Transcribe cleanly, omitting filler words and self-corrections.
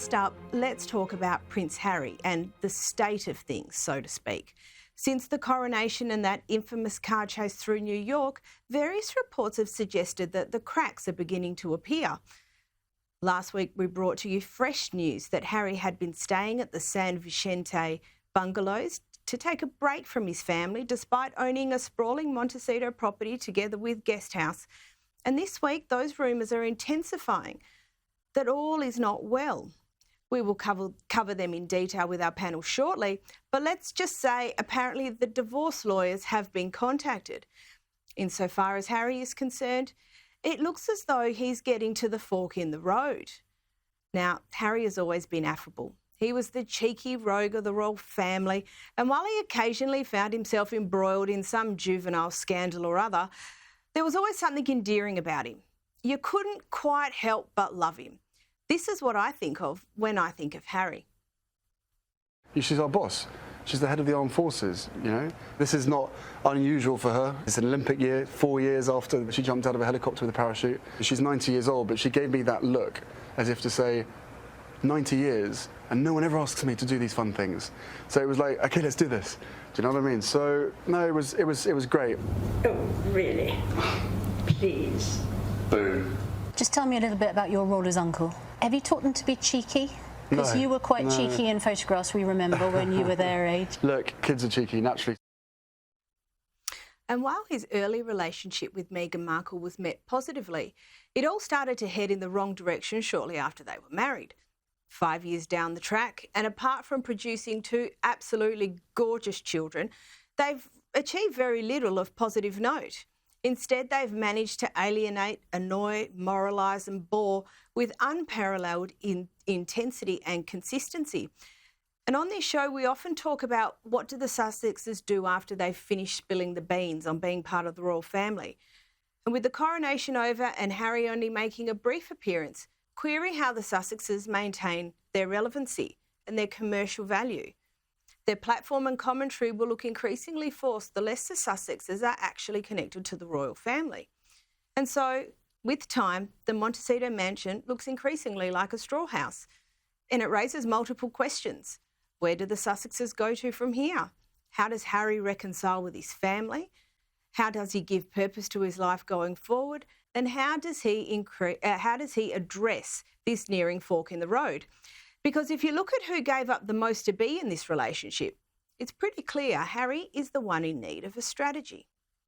First up, let's talk about Prince Harry and the state of things, so to speak. Since the coronation and that infamous car chase through New York, various reports have suggested that the cracks are beginning to appear. Last week, we brought to you fresh news that Harry had been staying at the San Vicente bungalows to take a break from his family, despite owning a sprawling Montecito property together with Guesthouse. And this week, those rumours are intensifying, that all is not well. We will cover them in detail with our panel shortly, but let's just say apparently the divorce lawyers have been contacted. Insofar as Harry is concerned, it looks as though he's getting to the fork in the road. Now, Harry has always been affable. He was the cheeky rogue of the royal family, and while he occasionally found himself embroiled in some juvenile scandal or other, there was always something endearing about him. You couldn't quite help but love him. This is what I think of when I think of Harry. She's our boss. She's the head of the armed forces, you know. This is not unusual for her. It's an Olympic year, 4 years after she jumped out of a helicopter with a parachute. She's 90 years old, but she gave me that look as if to say, 90 years, and no one ever asks me to do these fun things. So it was like, okay, let's do this. Do you know what I mean? So, no, it was great. Oh, really? Please. Boom. Just tell me a little bit about your role as uncle. Have you taught them to be cheeky? Because you were quite cheeky in photographs we remember when you were their age. Look, kids are cheeky, naturally. And while his early relationship with Meghan Markle was met positively, it all started to head in the wrong direction shortly after they were married. 5 years down the track, and apart from producing two absolutely gorgeous children, they've achieved very little of positive note. Instead, they've managed to alienate, annoy, moralise and bore with unparalleled intensity and consistency. And on this show, we often talk about what do the Sussexes do after they've finished spilling the beans on being part of the royal family. And with the coronation over and Harry only making a brief appearance, query how the Sussexes maintain their relevancy and their commercial value. Their platform and commentary will look increasingly forced the less the Sussexes are actually connected to the royal family. And so, with time, the Montecito mansion looks increasingly like a straw house. And it raises multiple questions. Where do the Sussexes go to from here? How does Harry reconcile with his family? How does he give purpose to his life going forward? And how does he address this nearing fork in the road? Because if you look at who gave up the most to be in this relationship, it's pretty clear Harry is the one in need of a strategy.